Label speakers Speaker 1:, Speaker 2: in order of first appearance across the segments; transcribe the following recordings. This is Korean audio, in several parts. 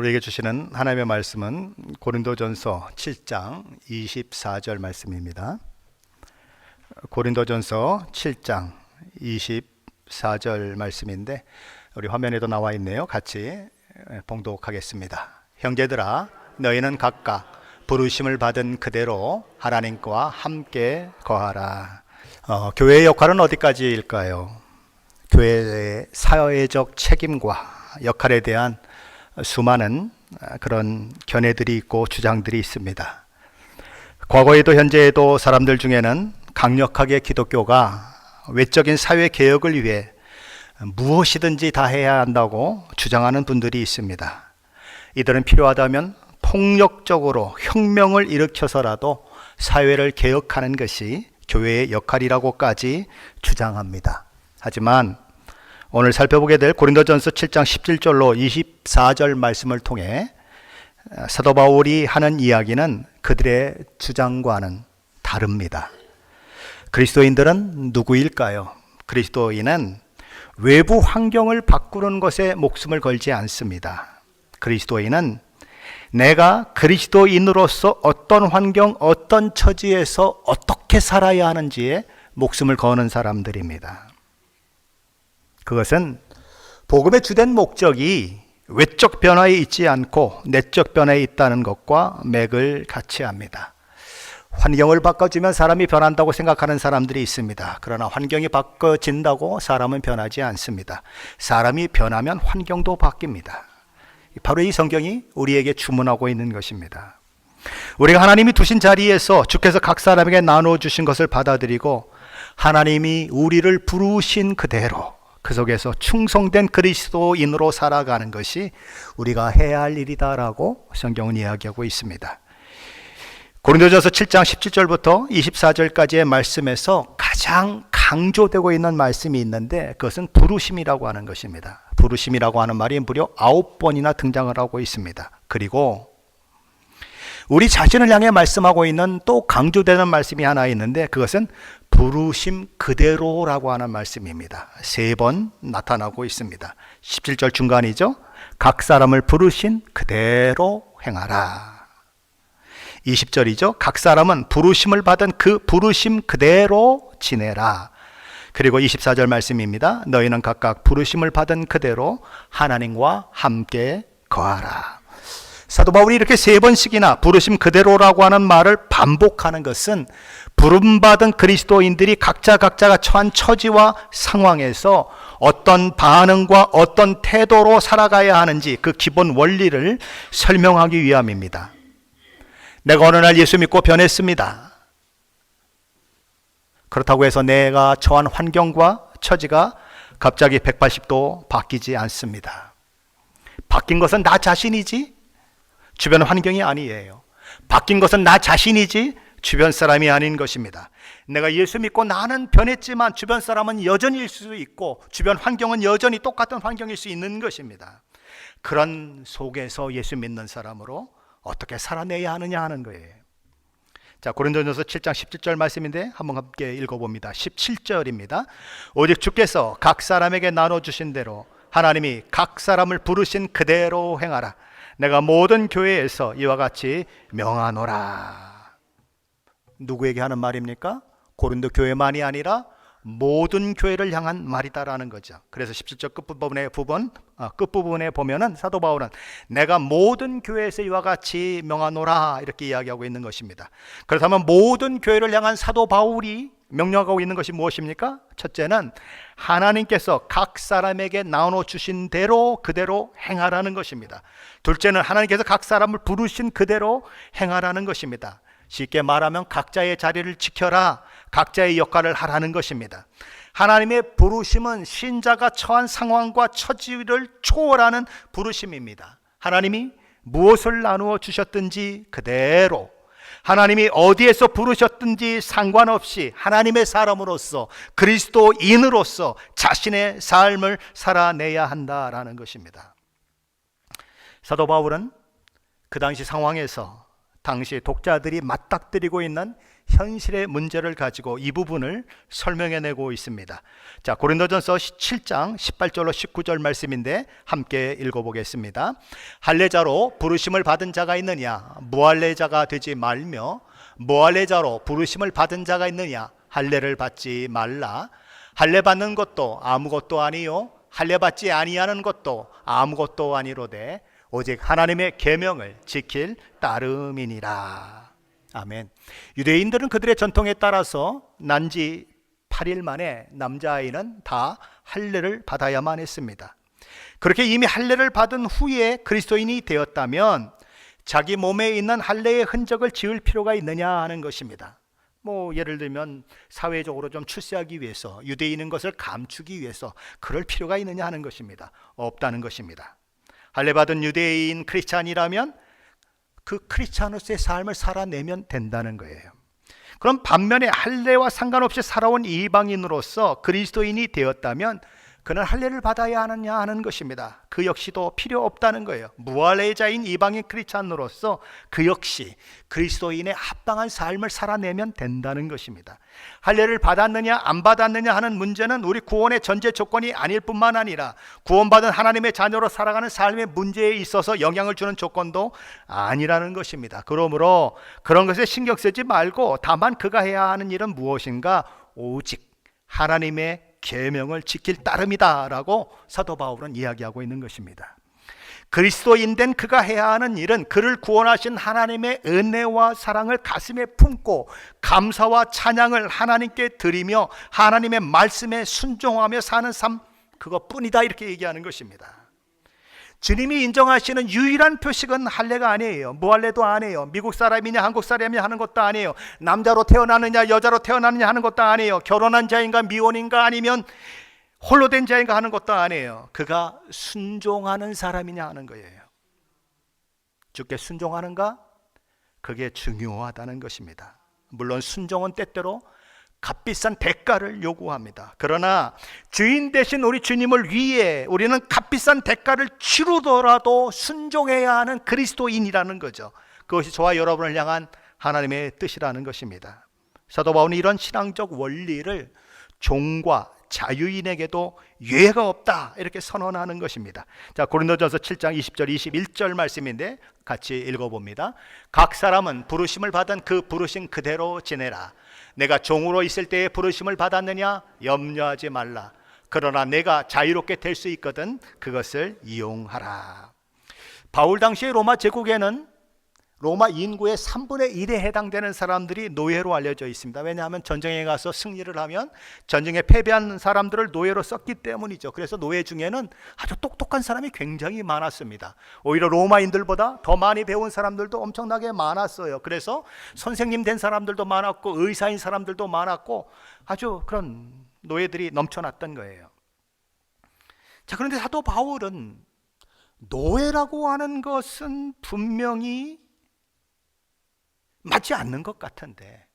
Speaker 1: 우리에게 주시는 하나님의 말씀은 고린도전서 7장 24절 말씀입니다. 고린도전서 7장 24절 말씀인데 우리 화면에도 나와 있네요. 같이 봉독하겠습니다. 형제들아, 너희는 각각 부르심을 받은 그대로 하나님과 함께 거하라. 교회의 역할은 어디까지일까요? 교회의 사회적 책임과 역할에 대한 수많은 그런 견해들이 있고 주장들이 있습니다. 과거에도 현재에도 사람들 중에는 강력하게 기독교가 외적인 사회 개혁을 위해 무엇이든지 다 해야 한다고 주장하는 분들이 있습니다. 이들은 필요하다면 폭력적으로 혁명을 일으켜서라도 사회를 개혁하는 것이 교회의 역할이라고까지 주장합니다. 하지만 오늘 살펴보게 될 고린도전서 7장 17절로 24절 말씀을 통해 사도 바울이 하는 이야기는 그들의 주장과는 다릅니다. 그리스도인들은 누구일까요? 그리스도인은 외부 환경을 바꾸는 것에 목숨을 걸지 않습니다. 그리스도인은 내가 그리스도인으로서 어떤 환경, 어떤 처지에서 어떻게 살아야 하는지에 목숨을 거는 사람들입니다. 그것은 복음의 주된 목적이 외적 변화에 있지 않고 내적 변화에 있다는 것과 맥을 같이 합니다. 환경을 바꿔주면 사람이 변한다고 생각하는 사람들이 있습니다. 그러나 환경이 바꿔진다고 사람은 변하지 않습니다. 사람이 변하면 환경도 바뀝니다. 바로 이 성경이 우리에게 주문하고 있는 것입니다. 우리가 하나님이 두신 자리에서 주께서 각 사람에게 나눠주신 것을 받아들이고 하나님이 우리를 부르신 그대로 그 속에서 충성된 그리스도인으로 살아가는 것이 우리가 해야 할 일이다라고 성경은 이야기하고 있습니다. 고린도전서 7장 17절부터 24절까지의 말씀에서 가장 강조되고 있는 말씀이 있는데 그것은 부르심이라고 하는 것입니다. 부르심이라고 하는 말이 무려 9번이나 등장을 하고 있습니다. 그리고 우리 자신을 향해 말씀하고 있는 또 강조되는 말씀이 하나 있는데 그것은 부르심 그대로라고 하는 말씀입니다. 3번 나타나고 있습니다. 17절 중간이죠. 각 사람을 부르신 그대로 행하라. 20절이죠. 각 사람은 부르심을 받은 그 부르심 그대로 지내라. 그리고 24절 말씀입니다. 너희는 각각 부르심을 받은 그대로 하나님과 함께 거하라. 사도 바울이 이렇게 3번씩이나 부르심 그대로라고 하는 말을 반복하는 것은 부름받은 그리스도인들이 각자가 처한 처지와 상황에서 어떤 반응과 어떤 태도로 살아가야 하는지 그 기본 원리를 설명하기 위함입니다. 내가 어느 날 예수 믿고 변했습니다. 그렇다고 해서 내가 처한 환경과 처지가 갑자기 180도 바뀌지 않습니다. 바뀐 것은 나 자신이지 주변 환경이 아니에요. 바뀐 것은 나 자신이지 주변 사람이 아닌 것입니다. 내가 예수 믿고 나는 변했지만 주변 사람은 여전일 수 있고 주변 환경은 여전히 똑같은 환경일 수 있는 것입니다. 그런 속에서 예수 믿는 사람으로 어떻게 살아내야 하느냐 하는 거예요. 자, 고린도전서 7장 17절 말씀인데 한번 함께 읽어봅니다. 17절입니다. 오직 주께서 각 사람에게 나눠주신 대로 하나님이 각 사람을 부르신 그대로 행하라. 내가 모든 교회에서 이와 같이 명하노라. 누구에게 하는 말입니까? 고린도 교회만이 아니라 모든 교회를 향한 말이다라는 거죠. 그래서 17절 끝부분에 보면은 사도 바울은 내가 모든 교회에서 이와 같이 명하노라 이렇게 이야기하고 있는 것입니다. 그렇다면 모든 교회를 향한 사도 바울이 명령하고 있는 것이 무엇입니까? 첫째는 하나님께서 각 사람에게 나눠주신 대로 그대로 행하라는 것입니다. 둘째는 하나님께서 각 사람을 부르신 그대로 행하라는 것입니다. 쉽게 말하면 각자의 자리를 지켜라, 각자의 역할을 하라는 것입니다. 하나님의 부르심은 신자가 처한 상황과 처지를 초월하는 부르심입니다. 하나님이 무엇을 나누어 주셨든지 그대로, 하나님이 어디에서 부르셨든지 상관없이 하나님의 사람으로서 그리스도인으로서 자신의 삶을 살아내야 한다라는 것입니다. 사도 바울은 그 당시 상황에서 당시 독자들이 맞닥뜨리고 있는 현실의 문제를 가지고 이 부분을 설명해내고 있습니다. 자, 고린도전서 7장 18절로 19절 말씀인데 함께 읽어보겠습니다. 할례자로 부르심을 받은 자가 있느냐? 무할례자가 되지 말며, 무할례자로 부르심을 받은 자가 있느냐? 할례를 받지 말라. 할례 받는 것도 아무것도 아니요 할례 받지 아니하는 것도 아무것도 아니로되 오직 하나님의 계명을 지킬 따름이니라. 아멘. 유대인들은 그들의 전통에 따라서 난지 8일 만에 남자아이는 다 할례를 받아야만 했습니다. 그렇게 이미 할례를 받은 후에 그리스도인이 되었다면 자기 몸에 있는 할례의 흔적을 지울 필요가 있느냐 하는 것입니다. 예를 들면 사회적으로 좀 출세하기 위해서, 유대인인 것을 감추기 위해서 그럴 필요가 있느냐 하는 것입니다. 없다는 것입니다. 할례 받은 유대인 크리스찬이라면 그 크리스찬으로서의 삶을 살아내면 된다는 거예요. 그럼 반면에 할례와 상관없이 살아온 이방인으로서 그리스도인이 되었다면 그는 할례를 받아야 하느냐 하는 것입니다. 그 역시도 필요 없다는 거예요. 무할례자인 이방인 크리스찬으로서 그 역시 그리스도인의 합당한 삶을 살아내면 된다는 것입니다. 할례를 받았느냐 안 받았느냐 하는 문제는 우리 구원의 전제 조건이 아닐 뿐만 아니라 구원받은 하나님의 자녀로 살아가는 삶의 문제에 있어서 영향을 주는 조건도 아니라는 것입니다. 그러므로 그런 것에 신경 쓰지 말고 다만 그가 해야 하는 일은 무엇인가? 오직 하나님의 계명을 지킬 따름이다 라고 사도 바울은 이야기하고 있는 것입니다. 그리스도인 된 그가 해야 하는 일은 그를 구원하신 하나님의 은혜와 사랑을 가슴에 품고 감사와 찬양을 하나님께 드리며 하나님의 말씀에 순종하며 사는 삶, 그것뿐이다 이렇게 얘기하는 것입니다. 주님이 인정하시는 유일한 표식은 할례가 아니에요. 무할례도 아니에요. 미국 사람이냐 한국 사람이냐 하는 것도 아니에요. 남자로 태어나느냐 여자로 태어나느냐 하는 것도 아니에요. 결혼한 자인가 미혼인가 아니면 홀로 된 자인가 하는 것도 아니에요. 그가 순종하는 사람이냐 하는 거예요. 주께 순종하는가? 그게 중요하다는 것입니다. 물론 순종은 때때로 값비싼 대가를 요구합니다. 그러나 주인 되신 우리 주님을 위해 우리는 값비싼 대가를 치르더라도 순종해야 하는 그리스도인이라는 거죠. 그것이 저와 여러분을 향한 하나님의 뜻이라는 것입니다. 사도 바울은 이런 신앙적 원리를 종과 자유인에게도 예외가 없다 이렇게 선언하는 것입니다. 자, 고린도전서 7장 20절 21절 말씀인데 같이 읽어봅니다. 각 사람은 부르심을 받은 그 부르심 그대로 지내라. 내가 종으로 있을 때에 부르심을 받았느냐? 염려하지 말라. 그러나 내가 자유롭게 될 수 있거든 그것을 이용하라. 바울 당시의 로마 제국에는 로마 인구의 3분의 1에 해당되는 사람들이 노예로 알려져 있습니다. 왜냐하면 전쟁에 가서 승리를 하면 전쟁에 패배한 사람들을 노예로 썼기 때문이죠. 그래서 노예 중에는 아주 똑똑한 사람이 굉장히 많았습니다. 오히려 로마인들보다 더 많이 배운 사람들도 엄청나게 많았어요. 그래서 선생님 된 사람들도 많았고 의사인 사람들도 많았고 아주 그런 노예들이 넘쳐났던 거예요. 자, 그런데 사도 바울은 노예라고 하는 것은 분명히 맞지 않는 것 같은데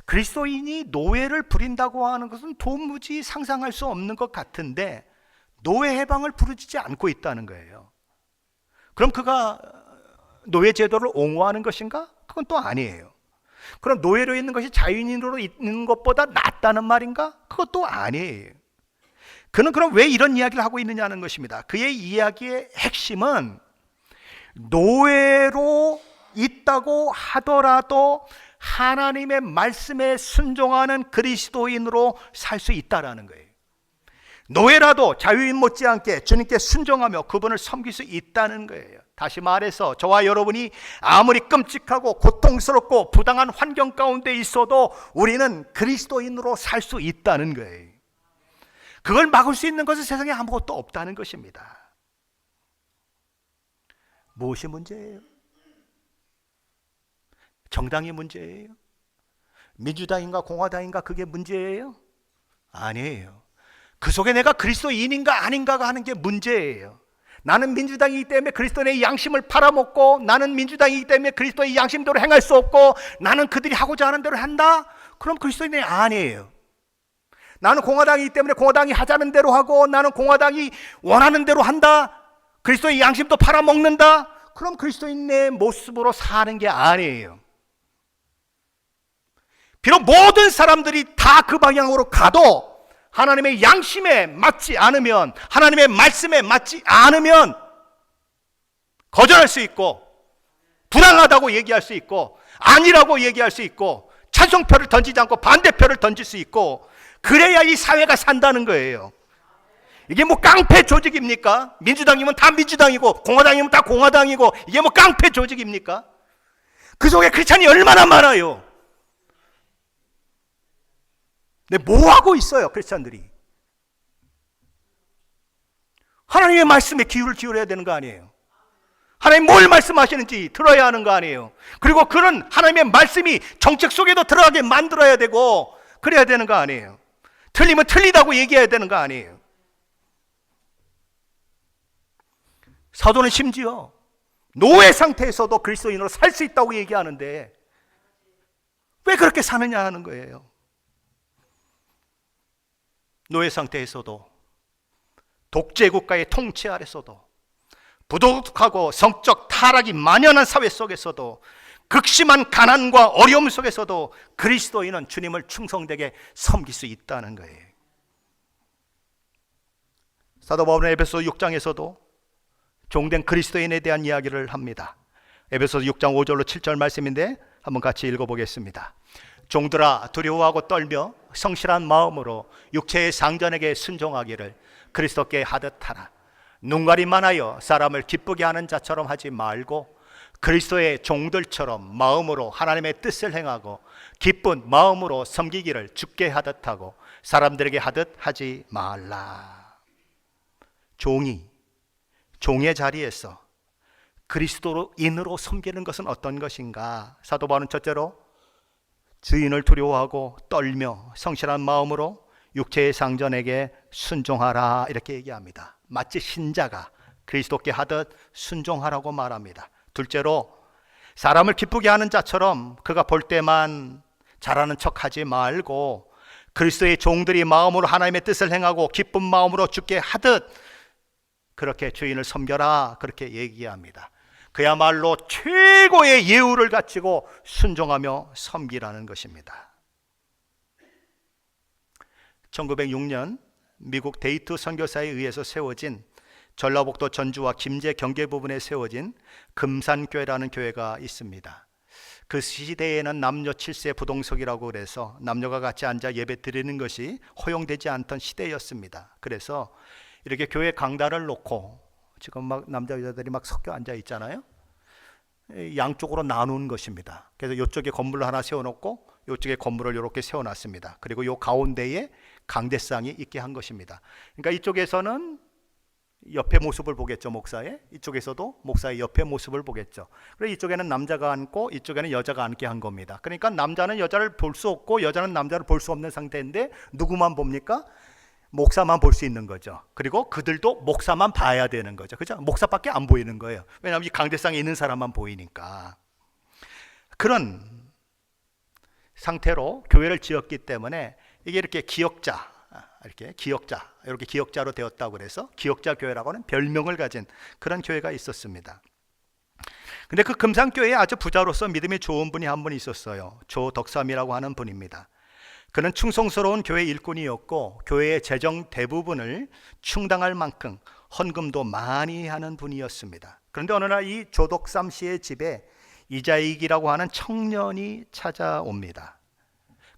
Speaker 1: 그리스도인이 노예를 부린다고 하는 것은 도무지 상상할 수 없는 것 같은데 노예 해방을 부르짖지 않고 있다는 거예요. 그럼 그가 노예 제도를 옹호하는 것인가? 그건 또 아니에요. 그럼 노예로 있는 것이 자유인으로 있는 것보다 낫다는 말인가? 그것도 아니에요. 그는 그럼 왜 이런 이야기를 하고 있느냐는 것입니다. 그의 이야기의 핵심은 노예로 있다고 하더라도 하나님의 말씀에 순종하는 그리스도인으로 살 수 있다라는 거예요. 노예라도 자유인 못지않게 주님께 순종하며 그분을 섬길 수 있다는 거예요. 다시 말해서 저와 여러분이 아무리 끔찍하고 고통스럽고 부당한 환경 가운데 있어도 우리는 그리스도인으로 살 수 있다는 거예요. 그걸 막을 수 있는 것은 세상에 아무것도 없다는 것입니다. 무엇이 문제예요? 정당이 문제예요? 민주당인가 공화당인가 그게 문제예요? 아니에요. 그 속에 내가 그리스도인인가 아닌가가 하는 게 문제예요. 나는 민주당이기 때문에 그리스도의 양심을 팔아먹고 나는 민주당이기 때문에 그리스도의 양심대로 행할 수 없고 나는 그들이 하고자 하는 대로 한다? 그럼 그리스도인이 아니에요. 나는 공화당이기 때문에 공화당이 하자는 대로 하고 나는 공화당이 원하는 대로 한다? 그리스도의 양심도 팔아먹는다? 그럼 그리스도인의 모습으로 사는 게 아니에요. 비록 모든 사람들이 다 그 방향으로 가도 하나님의 양심에 맞지 않으면, 하나님의 말씀에 맞지 않으면 거절할 수 있고, 불안하다고 얘기할 수 있고, 아니라고 얘기할 수 있고, 찬성표를 던지지 않고 반대표를 던질 수 있고, 그래야 이 사회가 산다는 거예요. 이게 뭐 깡패 조직입니까? 민주당이면 다 민주당이고 공화당이면 다 공화당이고, 이게 뭐 깡패 조직입니까? 그 속에 크리스찬이 얼마나 많아요. 근데 뭐 하고 있어요, 크리스찬들이? 하나님의 말씀에 귀를 기울여야 되는 거 아니에요? 하나님 뭘 말씀하시는지 들어야 하는 거 아니에요? 그리고 그런 하나님의 말씀이 정책 속에도 들어가게 만들어야 되고, 그래야 되는 거 아니에요? 틀리면 틀리다고 얘기해야 되는 거 아니에요? 사도는 심지어 노예 상태에서도 그리스도인으로 살 수 있다고 얘기하는데 왜 그렇게 사느냐 하는 거예요. 노예 상태에서도, 독재 국가의 통치 아래서도, 부도덕하고 성적 타락이 만연한 사회 속에서도, 극심한 가난과 어려움 속에서도 그리스도인은 주님을 충성되게 섬길 수 있다는 거예요. 사도 바울은 에베소 6장에서도 종된 그리스도인에 대한 이야기를 합니다. 에베소서 6장 5절로 7절 말씀인데 한번 같이 읽어보겠습니다. 종들아, 두려워하고 떨며 성실한 마음으로 육체의 상전에게 순종하기를 그리스도께 하듯 하라. 눈가림만 하여 사람을 기쁘게 하는 자처럼 하지 말고 그리스도의 종들처럼 마음으로 하나님의 뜻을 행하고 기쁜 마음으로 섬기기를 주께 하듯 하고 사람들에게 하듯 하지 말라. 종의 자리에서 그리스도인으로 섬기는 것은 어떤 것인가? 사도 바울은 첫째로 주인을 두려워하고 떨며 성실한 마음으로 육체의 상전에게 순종하라, 이렇게 얘기합니다. 마치 신자가 그리스도께 하듯 순종하라고 말합니다. 둘째로 사람을 기쁘게 하는 자처럼 그가 볼 때만 잘하는 척하지 말고 그리스도의 종들이 마음으로 하나님의 뜻을 행하고 기쁜 마음으로 주께 하듯 그렇게 주인을 섬겨라, 그렇게 얘기합니다. 그야말로 최고의 예우를 갖추고 순종하며 섬기라는 것입니다. 1906년 미국 데이트 선교사에 의해서 세워진, 전라북도 전주와 김제 경계 부분에 세워진 금산교회라는 교회가 있습니다. 그 시대에는 남녀 7세 부동석이라고 그래서 남녀가 같이 앉아 예배 드리는 것이 허용되지 않던 시대였습니다. 그래서 이렇게 교회 강단을 놓고, 지금 막 남자 여자들이 막 섞여 앉아 있잖아요. 양쪽으로 나눈 것입니다. 그래서 이쪽에 건물을 하나 세워놓고 이쪽에 건물을 이렇게 세워놨습니다. 그리고 이 가운데에 강대상이 있게 한 것입니다. 그러니까 이쪽에서는 옆에 모습을 보겠죠, 목사의. 이쪽에서도 목사의 옆에 모습을 보겠죠. 그래서 이쪽에는 남자가 앉고 이쪽에는 여자가 앉게 한 겁니다. 그러니까 남자는 여자를 볼 수 없고 여자는 남자를 볼 수 없는 상태인데 누구만 봅니까? 목사만 볼 수 있는 거죠. 그리고 그들도 목사만 봐야 되는 거죠. 그죠? 목사밖에 안 보이는 거예요. 왜냐하면 이 강대상에 있는 사람만 보이니까. 그런 상태로 교회를 지었기 때문에 이게 이렇게 기역자, 이렇게 기역자로 되었다고 그래서 기역자 교회라고 하는 별명을 가진 그런 교회가 있었습니다. 근데 그 금산교회에 아주 부자로서 믿음이 좋은 분이 한 분 있었어요. 조덕삼이라고 하는 분입니다. 그는 충성스러운 교회 일꾼이었고 교회의 재정 대부분을 충당할 만큼 헌금도 많이 하는 분이었습니다. 그런데 어느 날 이 조덕삼 씨의 집에 이자익이라고 하는 청년이 찾아옵니다.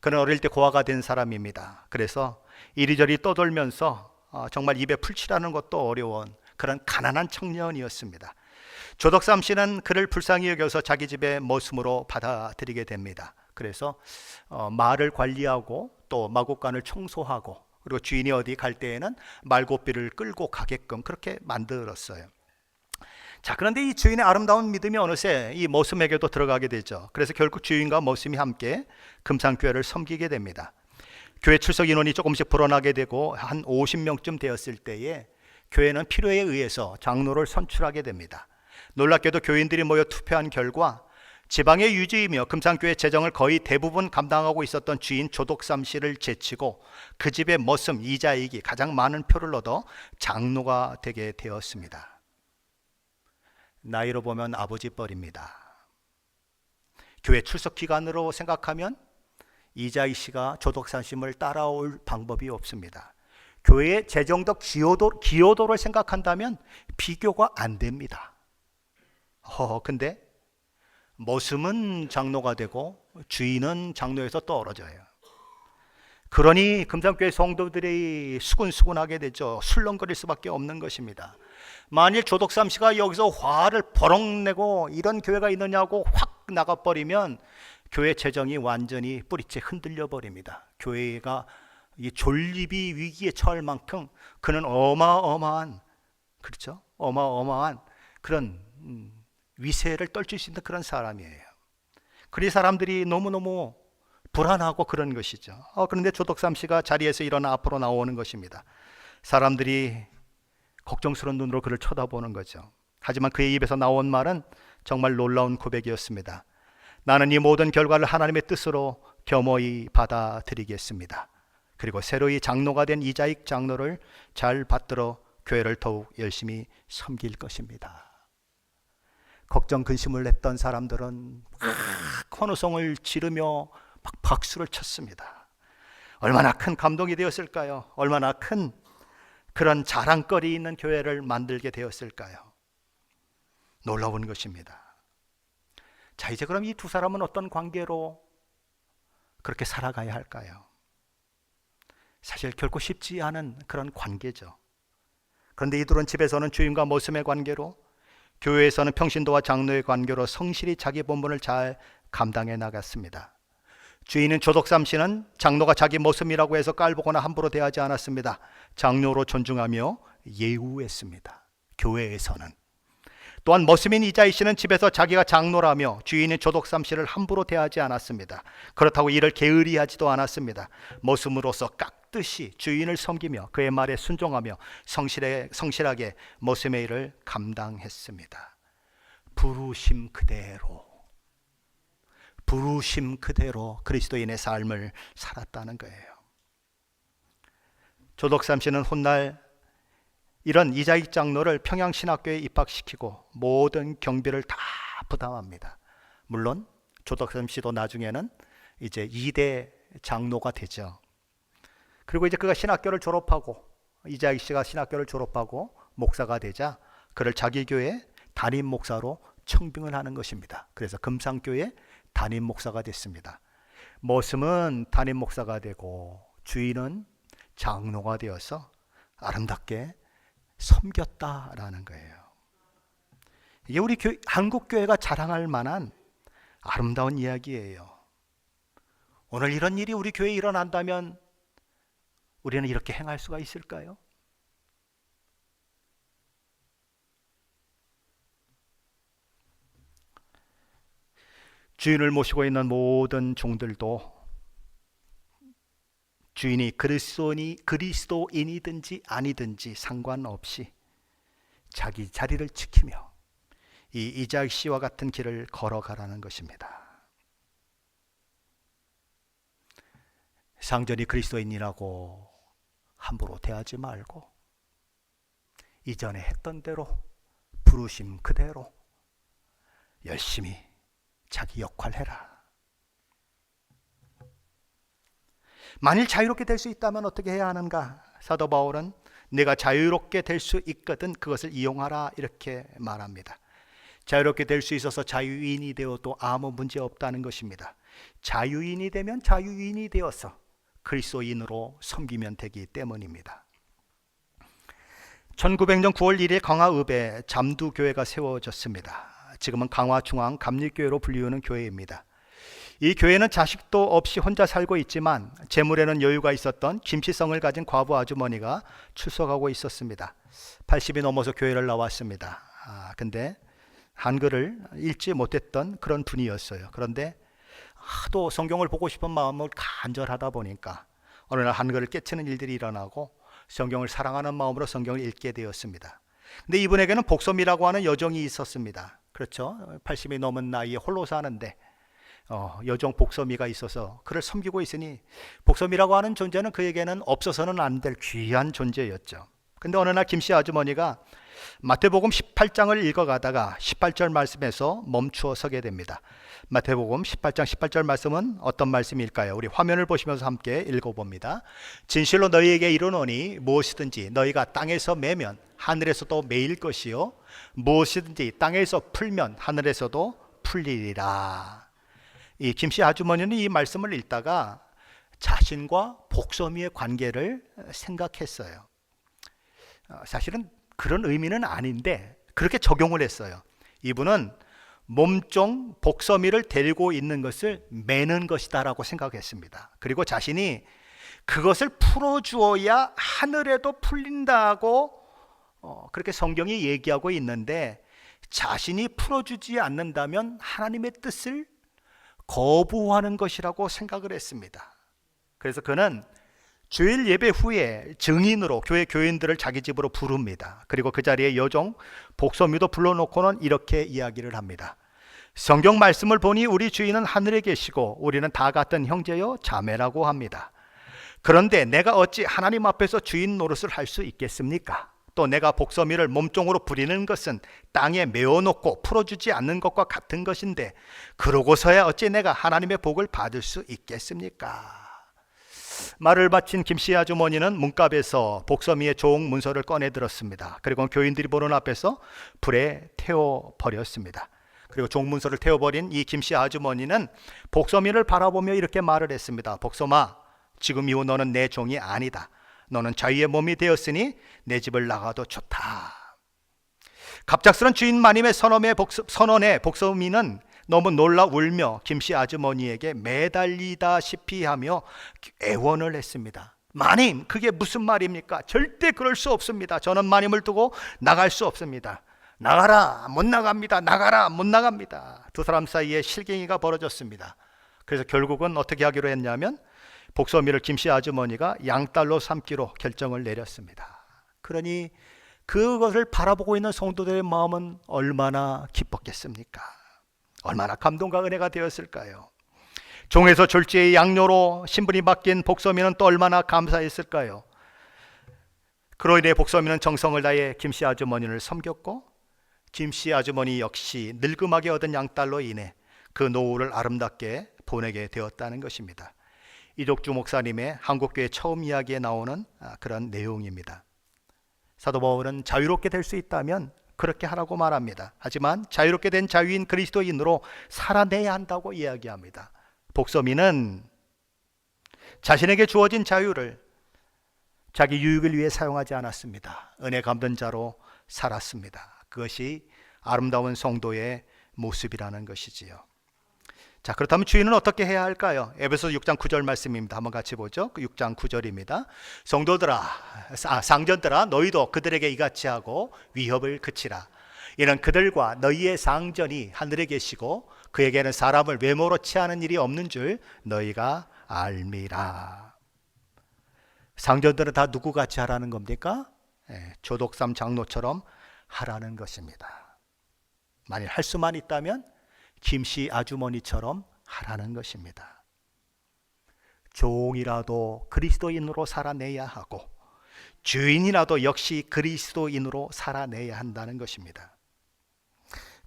Speaker 1: 그는 어릴 때 고아가 된 사람입니다. 그래서 이리저리 떠돌면서 정말 입에 풀칠하는 것도 어려운 그런 가난한 청년이었습니다. 조덕삼 씨는 그를 불쌍히 여겨서 자기 집에 머슴으로 받아들이게 됩니다. 그래서 말을 관리하고 또 마곡간을 청소하고 그리고 주인이 어디 갈 때에는 말고삐를 끌고 가게끔 그렇게 만들었어요. 자, 그런데 이 주인의 아름다운 믿음이 어느새 이 머슴에게도 들어가게 되죠. 그래서 결국 주인과 머슴이 함께 금산교회를 섬기게 됩니다. 교회 출석 인원이 조금씩 불어나게 되고 한 50명쯤 되었을 때에 교회는 필요에 의해서 장로를 선출하게 됩니다. 놀랍게도 교인들이 모여 투표한 결과 지방의 유지이며 금산교회 재정을 거의 대부분 감당하고 있었던 주인 조덕삼 씨를 제치고 그 집의 머슴 이자익이 가장 많은 표를 얻어 장로가 되게 되었습니다. 나이로 보면 아버지 뻘입니다. 교회 출석 기간으로 생각하면 이자희 씨가 조덕삼심을 따라올 방법이 없습니다. 교회의 재정적 기여도를 생각한다면 비교가 안 됩니다. 근데 머슴은 장로가 되고 주인은 장로에서 떨어져요. 그러니 금산교회 성도들이 수군수군하게 되죠. 술렁거릴 수밖에 없는 것입니다. 만일 조덕삼 씨가 여기서 화를 버럭 내고 이런 교회가 있느냐고 확 나가버리면 교회 재정이 완전히 뿌리째 흔들려 버립니다. 교회가 이 존립이 위기에 처할 만큼 그는 어마어마한, 그렇죠? 어마어마한 그런 위세를 떨칠 수 있는 그런 사람이에요. 그리 사람들이 너무너무 불안하고 그런 것이죠. 그런데 조덕삼 씨가 자리에서 일어나 앞으로 나오는 것입니다. 사람들이 걱정스러운 눈으로 그를 쳐다보는 거죠. 하지만 그의 입에서 나온 말은 정말 놀라운 고백이었습니다. 나는 이 모든 결과를 하나님의 뜻으로 겸허히 받아들이겠습니다. 그리고 새로이 장로가 된 이자익 장로를 잘 받들어 교회를 더욱 열심히 섬길 것입니다. 걱정 근심을 냈던 사람들은 막 환호성을 지르며 막 박수를 쳤습니다. 얼마나 큰 감동이 되었을까요? 얼마나 큰 그런 자랑거리 있는 교회를 만들게 되었을까요? 놀라운 것입니다. 자, 이제 그럼 이 두 사람은 어떤 관계로 그렇게 살아가야 할까요? 사실 결코 쉽지 않은 그런 관계죠. 그런데 이들은 집에서는 주인과 모습의 관계로, 교회에서는 평신도와 장로의 관계로 성실히 자기 본분을 잘 감당해 나갔습니다. 주인은 조덕삼 씨는 장로가 자기 모습이라고 해서 깔보거나 함부로 대하지 않았습니다. 장로로 존중하며 예우했습니다. 교회에서는. 또한 머슴인 이자희 씨는 집에서 자기가 장로라며 주인인 조덕삼 씨를 함부로 대하지 않았습니다. 그렇다고 이를 게으리하지도 않았습니다. 머슴으로서 깍듯이 주인을 섬기며 그의 말에 순종하며 성실하게 머슴의 일을 감당했습니다. 부르심 그대로 그리스도인의 삶을 살았다는 거예요. 조덕삼 씨는 훗날 이런 이자익 장로를 평양신학교에 입학시키고 모든 경비를 다 부담합니다. 물론 조덕삼 씨도 나중에는 이제 2대 장로가 되죠. 그리고 이제 그가 신학교를 졸업하고, 이자익 씨가 신학교를 졸업하고 목사가 되자 그를 자기 교회 담임 목사로 청빙을 하는 것입니다. 그래서 금산교회 담임 목사가 됐습니다. 머슴은 담임 목사가 되고 주인은 장로가 되어서 아름답게 섬겼다라는 거예요. 이게 우리 한국교회가 자랑할 만한 아름다운 이야기예요. 오늘 이런 일이 우리 교회에 일어난다면 우리는 이렇게 행할 수가 있을까요? 주인을 모시고 있는 모든 종들도 주인이 그리스도인이든지 아니든지 상관없이 자기 자리를 지키며 이 이자익 씨와 같은 길을 걸어가라는 것입니다. 상전이 그리스도인이라고 함부로 대하지 말고 이전에 했던 대로 부르심 그대로 열심히 자기 역할 해라. 만일 자유롭게 될 수 있다면 어떻게 해야 하는가? 사도 바울은 내가 자유롭게 될 수 있거든 그것을 이용하라 이렇게 말합니다. 자유롭게 될 수 있어서 자유인이 되어도 아무 문제 없다는 것입니다. 자유인이 되면 자유인이 되어서 그리스도인으로 섬기면 되기 때문입니다. 1900년 9월 1일 강화읍에 잠두교회가 세워졌습니다. 지금은 강화중앙 감리교회로 불리우는 교회입니다. 이 교회는 자식도 없이 혼자 살고 있지만 재물에는 여유가 있었던 김치성을 가진 과부 아주머니가 출석하고 있었습니다. 80이 넘어서 교회를 나왔습니다. 근데 한글을 읽지 못했던 그런 분이었어요. 그런데 하도 성경을 보고 싶은 마음을 간절하다 보니까 어느 날 한글을 깨치는 일들이 일어나고 성경을 사랑하는 마음으로 성경을 읽게 되었습니다. 근데 이분에게는 복섬이라고 하는 여종이 있었습니다. 그렇죠? 80이 넘은 나이에 홀로 사는데 여종 복섬이가 있어서 그를 섬기고 있으니 복섬이라고 하는 존재는 그에게는 없어서는 안 될 귀한 존재였죠. 근데 어느 날 김씨 아주머니가 마태복음 18장을 읽어가다가 18절 말씀에서 멈추어 서게 됩니다. 마태복음 18장 18절 말씀은 어떤 말씀일까요? 우리 화면을 보시면서 함께 읽어봅니다. 진실로 너희에게 이르노니 무엇이든지 너희가 땅에서 매면 하늘에서도 매일 것이요 무엇이든지 땅에서 풀면 하늘에서도 풀리리라. 이 김씨 아주머니는 이 말씀을 읽다가 자신과 복소미의 관계를 생각했어요. 사실은 그런 의미는 아닌데 그렇게 적용을 했어요. 이분은 몸종 복서미를 데리고 있는 것을 매는 것이다 라고 생각했습니다. 그리고 자신이 그것을 풀어주어야 하늘에도 풀린다고 그렇게 성경이 얘기하고 있는데 자신이 풀어주지 않는다면 하나님의 뜻을 거부하는 것이라고 생각을 했습니다. 그래서 그는 주일 예배 후에 증인으로 교회 교인들을 자기 집으로 부릅니다. 그리고 그 자리에 여종 복소미도 불러놓고는 이렇게 이야기를 합니다. 성경 말씀을 보니 우리 주인은 하늘에 계시고 우리는 다 같은 형제요 자매라고 합니다. 그런데 내가 어찌 하나님 앞에서 주인 노릇을 할 수 있겠습니까? 또 내가 복소미를 몸종으로 부리는 것은 땅에 메어놓고 풀어주지 않는 것과 같은 것인데 그러고서야 어찌 내가 하나님의 복을 받을 수 있겠습니까? 말을 마친 김씨 아주머니는 문갑에서 복서미의 종 문서를 꺼내 들었습니다. 그리고 교인들이 보는 앞에서 불에 태워버렸습니다. 그리고 종 문서를 태워버린 이 김씨 아주머니는 복서미를 바라보며 이렇게 말을 했습니다. 복서마, 지금 이후 너는 내 종이 아니다. 너는 자유의 몸이 되었으니 내 집을 나가도 좋다. 갑작스런 주인 마님의 선언에 복서미는 너무 놀라 울며 김씨 아주머니에게 매달리다시피 하며 애원을 했습니다. 마님, 그게 무슨 말입니까? 절대 그럴 수 없습니다. 저는 마님을 두고 나갈 수 없습니다. 나가라, 못 나갑니다. 나가라, 못 나갑니다. 두 사람 사이에 실갱이가 벌어졌습니다. 그래서 결국은 어떻게 하기로 했냐면 복서미를 김씨 아주머니가 양딸로 삼기로 결정을 내렸습니다. 그러니 그것을 바라보고 있는 성도들의 마음은 얼마나 기뻤겠습니까? 얼마나 감동과 은혜가 되었을까요? 종에서 졸지의 양녀로 신분이 바뀐 복서미는 또 얼마나 감사했을까요? 그로 인해 복서미는 정성을 다해 김씨 아주머니를 섬겼고 김씨 아주머니 역시 늙음하게 얻은 양딸로 인해 그 노후를 아름답게 보내게 되었다는 것입니다. 이덕주 목사님의 한국교회 처음 이야기에 나오는 그런 내용입니다. 사도 바울은 자유롭게 될 수 있다면 그렇게 하라고 말합니다. 하지만 자유롭게 된 자유인 그리스도인으로 살아내야 한다고 이야기합니다. 복서미는 자신에게 주어진 자유를 자기 유익을 위해 사용하지 않았습니다. 은혜 갚는 자로 살았습니다. 그것이 아름다운 성도의 모습이라는 것이지요. 자, 그렇다면 주인은 어떻게 해야 할까요? 에베소서 6장 9절 말씀입니다. 한번 같이 보죠. 6장 9절입니다. 상전들아 너희도 그들에게 이같이 하고 위협을 그치라. 이는 그들과 너희의 상전이 하늘에 계시고 그에게는 사람을 외모로 취하는 일이 없는 줄 너희가 알미라. 상전들은 다 누구같이 하라는 겁니까? 조독삼 장로처럼 하라는 것입니다. 만일 할 수만 있다면 김씨 아주머니처럼 하라는 것입니다. 종이라도 그리스도인으로 살아내야 하고 주인이라도 역시 그리스도인으로 살아내야 한다는 것입니다.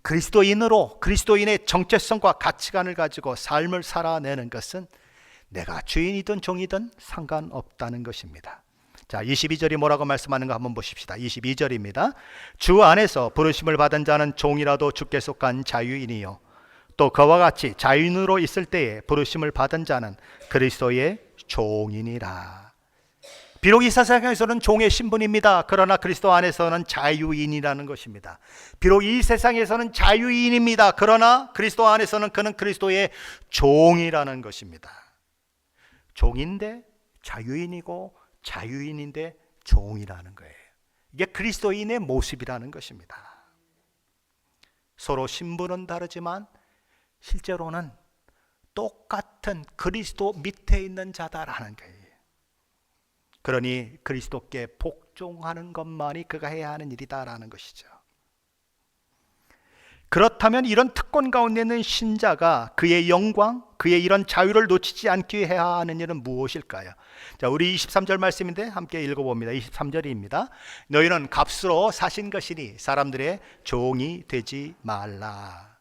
Speaker 1: 그리스도인으로 그리스도인의 정체성과 가치관을 가지고 삶을 살아내는 것은 내가 주인이든 종이든 상관없다는 것입니다. 자, 22절이 뭐라고 말씀하는가 한번 보십시다. 22절입니다. 주 안에서 부르심을 받은 자는 종이라도 주께 속한 자유인이요 또 그와 같이 자유인으로 있을 때에 부르심을 받은 자는 그리스도의 종이니라. 비록 이 세상에서는 종의 신분입니다. 그러나 그리스도 안에서는 자유인이라는 것입니다. 비록 이 세상에서는 자유인입니다. 그러나 그리스도 안에서는 그는 그리스도의 종이라는 것입니다. 종인데 자유인이고 자유인인데 종이라는 거예요. 이게 그리스도인의 모습이라는 것입니다. 서로 신분은 다르지만 실제로는 똑같은 그리스도 밑에 있는 자다라는 거예요. 그러니 그리스도께 복종하는 것만이 그가 해야 하는 일이다라는 것이죠. 그렇다면 이런 특권 가운데 있는 신자가 그의 영광, 그의 이런 자유를 놓치지 않기 해야 하는 일은 무엇일까요? 자, 우리 23절 말씀인데 함께 읽어봅니다. 23절입니다. 너희는 값으로 사신 것이니 사람들의 종이 되지 말라.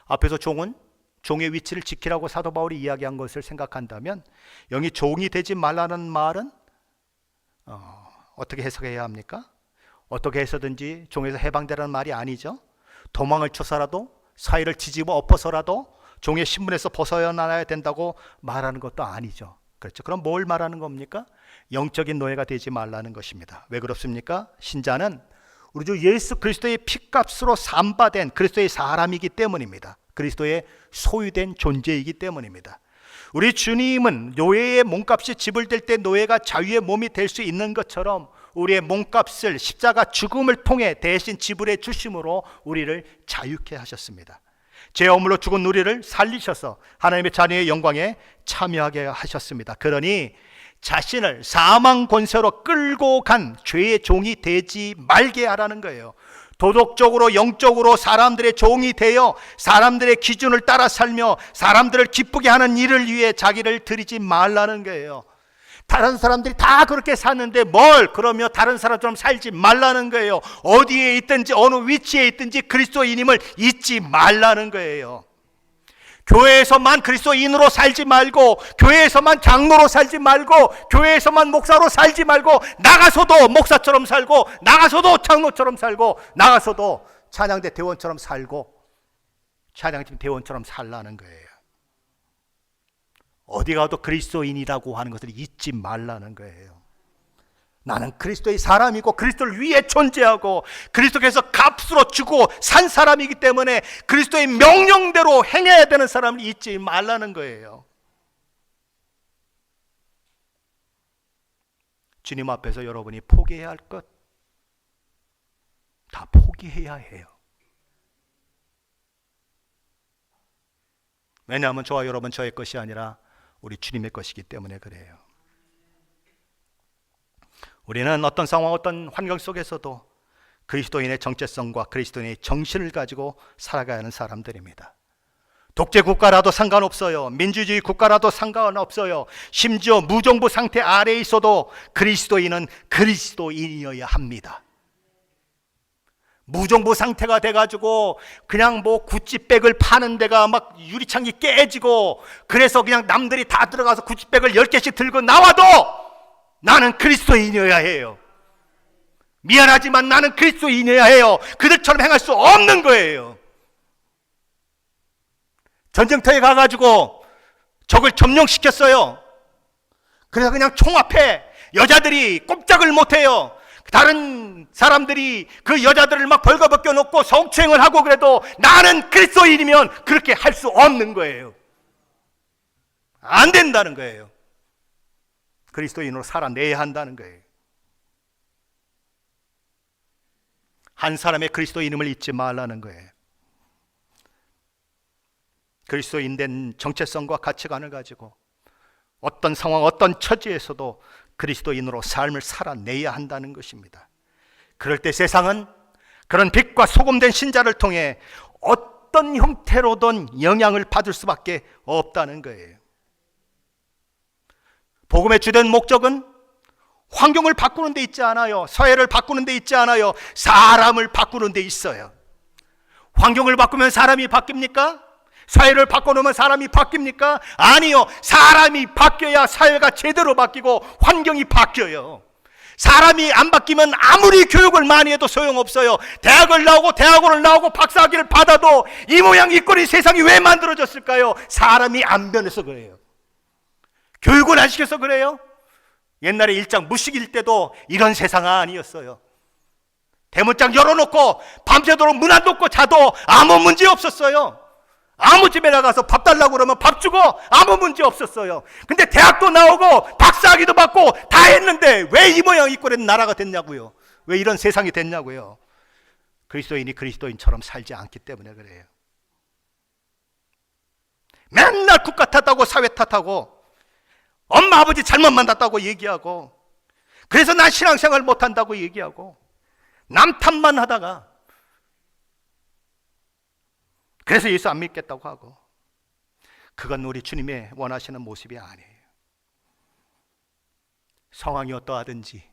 Speaker 1: 앞에서 종은 종의 위치를 지키라고 사도 바울이 이야기한 것을 생각한다면 여기 종이 되지 말라는 말은 어떻게 해석해야 합니까? 어떻게 해서든지 종에서 해방되라는 말이 아니죠. 도망을 쳐서라도 사회를 뒤집어 엎어서라도 종의 신분에서 벗어나야 된다고 말하는 것도 아니죠. 그렇죠. 그럼 뭘 말하는 겁니까? 영적인 노예가 되지 말라는 것입니다. 왜 그렇습니까? 신자는 우리 주 예수 그리스도의 피값으로 산바된 그리스도의 사람이기 때문입니다. 그리스도의 소유된 존재이기 때문입니다. 우리 주님은 노예의 몸값이 지불될 때 노예가 자유의 몸이 될 수 있는 것처럼 우리의 몸값을 십자가 죽음을 통해 대신 지불해 주심으로 우리를 자유케 하셨습니다. 죄 허물로 죽은 우리를 살리셔서 하나님의 자녀의 영광에 참여하게 하셨습니다. 그러니 자신을 사망 권세로 끌고 간 죄의 종이 되지 말게 하라는 거예요. 도덕적으로 영적으로 사람들의 종이 되어 사람들의 기준을 따라 살며 사람들을 기쁘게 하는 일을 위해 자기를 들이지 말라는 거예요. 다른 사람들이 다 그렇게 사는데 뭘 그러며 다른 사람처럼 살지 말라는 거예요. 어디에 있든지 어느 위치에 있든지 그리스도인임을 잊지 말라는 거예요. 교회에서만 그리스도인으로 살지 말고 교회에서만 장로로 살지 말고 교회에서만 목사로 살지 말고 나가서도 목사처럼 살고 나가서도 장로처럼 살고 나가서도 찬양대 대원처럼 살고 찬양팀 대원처럼 살라는 거예요. 어디 가도 그리스도인이라고 하는 것을 잊지 말라는 거예요. 나는 그리스도의 사람이고 그리스도를 위해 존재하고 그리스도께서 값으로 주고 산 사람이기 때문에 그리스도의 명령대로 행해야 되는 사람을 잊지 말라는 거예요. 주님 앞에서 여러분이 포기해야 할 것 다 포기해야 해요. 왜냐하면 저와 여러분 저의 것이 아니라 우리 주님의 것이기 때문에 그래요. 우리는 어떤 상황, 어떤 환경 속에서도 그리스도인의 정체성과 그리스도인의 정신을 가지고 살아가야 하는 사람들입니다. 독재 국가라도 상관없어요. 민주주의 국가라도 상관없어요. 심지어 무정부 상태 아래에 있어도 그리스도인은 그리스도인이어야 합니다. 무정부 상태가 돼가지고 그냥 뭐 구찌백을 파는 데가 막 유리창이 깨지고 그래서 그냥 남들이 다 들어가서 구찌백을 10개씩 들고 나와도 나는 그리스도인이어야 해요. 미안하지만 나는 그리스도인이어야 해요. 그들처럼 행할 수 없는 거예요. 전쟁터에 가가지고 적을 점령시켰어요. 그래서 그냥 총 앞에 여자들이 꼼짝을 못해요. 다른 사람들이 그 여자들을 막 벌거벗겨 놓고 성추행을 하고 그래도 나는 그리스도인이면 그렇게 할 수 없는 거예요. 안 된다는 거예요. 그리스도인으로 살아내야 한다는 거예요. 한 사람의 그리스도인임을 잊지 말라는 거예요. 그리스도인된 정체성과 가치관을 가지고 어떤 상황, 어떤 처지에서도 그리스도인으로 삶을 살아내야 한다는 것입니다. 그럴 때 세상은 그런 빛과 소금된 신자를 통해 어떤 형태로든 영향을 받을 수밖에 없다는 거예요. 복음의 주된 목적은 환경을 바꾸는 데 있지 않아요. 사회를 바꾸는 데 있지 않아요. 사람을 바꾸는 데 있어요. 환경을 바꾸면 사람이 바뀝니까? 사회를 바꿔놓으면 사람이 바뀝니까? 아니요. 사람이 바뀌어야 사회가 제대로 바뀌고 환경이 바뀌어요. 사람이 안 바뀌면 아무리 교육을 많이 해도 소용없어요. 대학원을 나오고 박사학위를 받아도 이 모양 이 꼴인 세상이 왜 만들어졌을까요? 사람이 안 변해서 그래요. 교육을 안 시켜서 그래요. 옛날에 일장 무식일 때도 이런 세상 아니었어요. 대문짝 열어놓고 밤새도록 문 안 닫고 자도 아무 문제 없었어요. 아무 집에 나가서 밥 달라고 그러면 밥 주고 아무 문제 없었어요. 근데 대학도 나오고 박사학위도 받고 다 했는데 왜 이 모양 이 꼴의 나라가 됐냐고요. 왜 이런 세상이 됐냐고요. 그리스도인이 그리스도인처럼 살지 않기 때문에 그래요. 맨날 국가 탓하고 사회 탓하고 엄마 아버지 잘못 만났다고 얘기하고 그래서 난 신앙생활 못한다고 얘기하고 남 탓만 하다가 그래서 예수 안 믿겠다고 하고, 그건 우리 주님의 원하시는 모습이 아니에요. 상황이 어떠하든지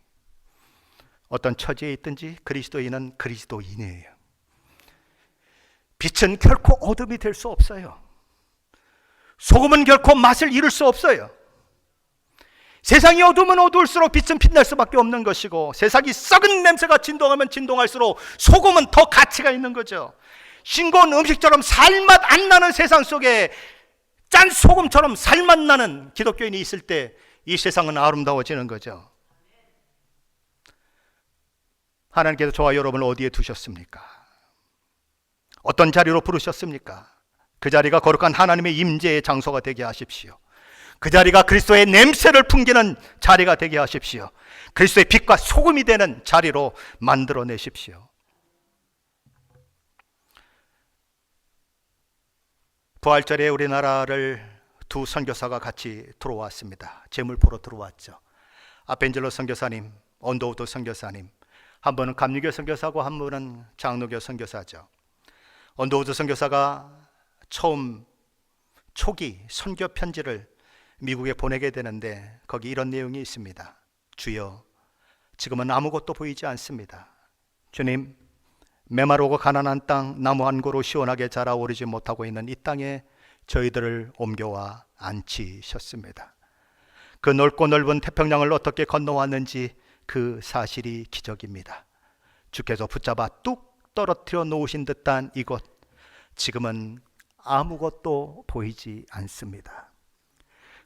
Speaker 1: 어떤 처지에 있든지 그리스도인은 그리스도인이에요. 빛은 결코 어둠이 될 수 없어요. 소금은 결코 맛을 잃을 수 없어요. 세상이 어두우면 어두울수록 빛은 빛날 수밖에 없는 것이고, 세상이 썩은 냄새가 진동하면 진동할수록 소금은 더 가치가 있는 거죠. 싱거운 음식처럼 살맛 안 나는 세상 속에 짠 소금처럼 살맛 나는 기독교인이 있을 때 이 세상은 아름다워지는 거죠. 하나님께서 저와 여러분을 어디에 두셨습니까? 어떤 자리로 부르셨습니까? 그 자리가 거룩한 하나님의 임재의 장소가 되게 하십시오. 그 자리가 그리스도의 냄새를 풍기는 자리가 되게 하십시오. 그리스도의 빛과 소금이 되는 자리로 만들어내십시오. 부활절에 우리나라를 두 선교사가 같이 들어왔습니다. 제물포로 들어왔죠. 아펜젤로 선교사님, 언더우드 선교사님, 한 분은 감리교 선교사고 한 분은 장로교 선교사죠. 언더우드 선교사가 처음 초기 선교 편지를 미국에 보내게 되는데 거기 이런 내용이 있습니다. 주여, 지금은 아무것도 보이지 않습니다. 주님, 메마르고 가난한 땅, 나무 한 그루 시원하게 자라오르지 못하고 있는 이 땅에 저희들을 옮겨와 앉히셨습니다. 그 넓고 넓은 태평양을 어떻게 건너왔는지 그 사실이 기적입니다. 주께서 붙잡아 뚝 떨어뜨려 놓으신 듯한 이곳, 지금은 아무것도 보이지 않습니다.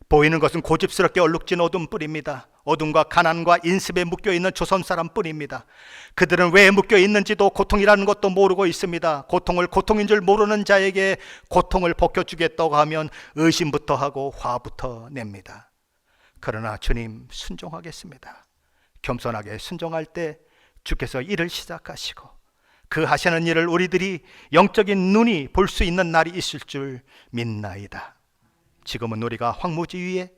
Speaker 1: 보이는 것은 고집스럽게 얼룩진 어둠뿐입니다. 어둠과 가난과 인습에 묶여있는 조선 사람뿐입니다. 그들은 왜 묶여있는지도 고통이라는 것도 모르고 있습니다. 고통을 고통인 줄 모르는 자에게 고통을 벗겨주겠다고 하면 의심부터 하고 화부터 냅니다. 그러나 주님, 순종하겠습니다. 겸손하게 순종할 때 주께서 일을 시작하시고 그 하시는 일을 우리들이 영적인 눈이 볼 수 있는 날이 있을 줄 믿나이다. 지금은 우리가 황무지 위에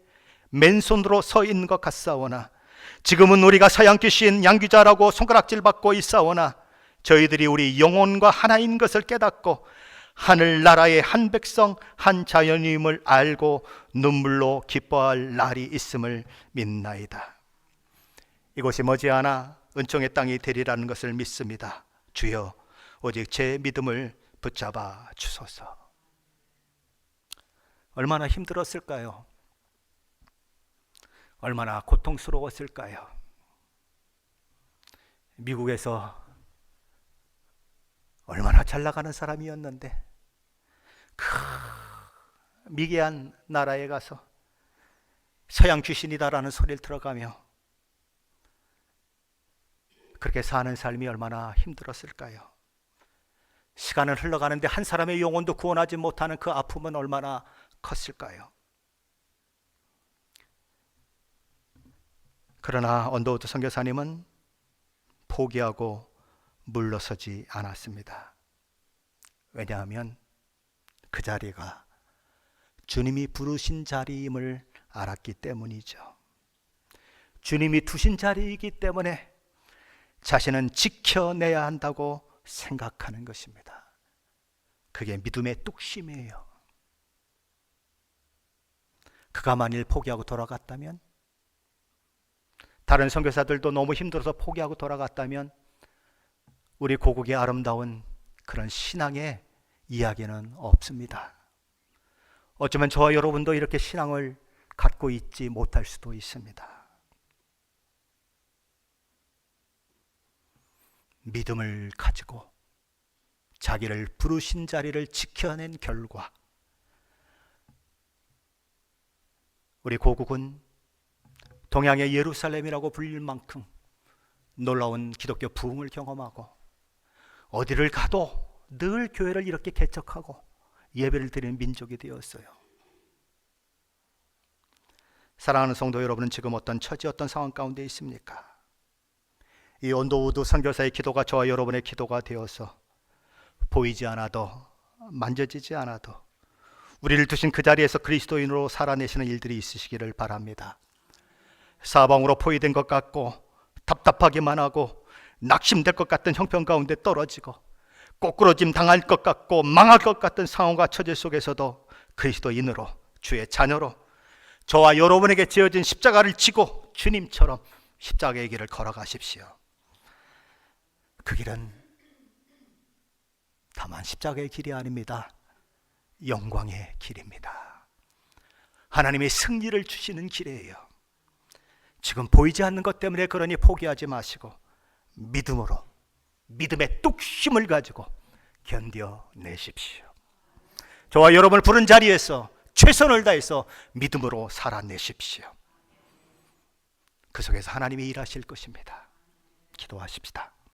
Speaker 1: 맨손으로 서 있는 것 같사오나, 지금은 우리가 서양귀신 양귀자라고 손가락질 받고 있사오나, 저희들이 우리 영혼과 하나인 것을 깨닫고 하늘나라의 한 백성 한 자연임을 알고 눈물로 기뻐할 날이 있음을 믿나이다. 이곳이 머지않아 은총의 땅이 되리라는 것을 믿습니다. 주여, 오직 제 믿음을 붙잡아 주소서. 얼마나 힘들었을까요? 얼마나 고통스러웠을까요? 미국에서 얼마나 잘 나가는 사람이었는데 그 미개한 나라에 가서 서양 귀신이다라는 소리를 들어가며 그렇게 사는 삶이 얼마나 힘들었을까요? 시간은 흘러가는데 한 사람의 영혼도 구원하지 못하는 그 아픔은 얼마나 컸을까요? 그러나 언더우드 선교사님은 포기하고 물러서지 않았습니다. 왜냐하면 그 자리가 주님이 부르신 자리임을 알았기 때문이죠. 주님이 두신 자리이기 때문에 자신은 지켜내야 한다고 생각하는 것입니다. 그게 믿음의 뚝심이에요. 그가 만일 포기하고 돌아갔다면, 다른 선교사들도 너무 힘들어서 포기하고 돌아갔다면 우리 고국의 아름다운 그런 신앙의 이야기는 없습니다. 어쩌면 저와 여러분도 이렇게 신앙을 갖고 있지 못할 수도 있습니다. 믿음을 가지고 자기를 부르신 자리를 지켜낸 결과 우리 고국은 동양의 예루살렘이라고 불릴 만큼 놀라운 기독교 부흥을 경험하고 어디를 가도 늘 교회를 이렇게 개척하고 예배를 드리는 민족이 되었어요. 사랑하는 성도 여러분은 지금 어떤 처지, 어떤 상황 가운데 있습니까? 이 언더우드 선교사의 기도가 저와 여러분의 기도가 되어서 보이지 않아도, 만져지지 않아도 우리를 두신 그 자리에서 그리스도인으로 살아내시는 일들이 있으시기를 바랍니다. 사방으로 포위된 것 같고 답답하기만 하고 낙심될 것 같은 형편 가운데 떨어지고 꼬꾸러짐 당할 것 같고 망할 것 같은 상황과 처지 속에서도 그리스도인으로, 주의 자녀로 저와 여러분에게 지어진 십자가를 지고 주님처럼 십자가의 길을 걸어가십시오. 그 길은 다만 십자가의 길이 아닙니다. 영광의 길입니다. 하나님의 승리를 주시는 길이에요. 지금 보이지 않는 것 때문에 그러니 포기하지 마시고 믿음으로, 믿음의 뚝심을 가지고 견뎌내십시오. 저와 여러분을 부른 자리에서 최선을 다해서 믿음으로 살아내십시오. 그 속에서 하나님이 일하실 것입니다. 기도하십시다.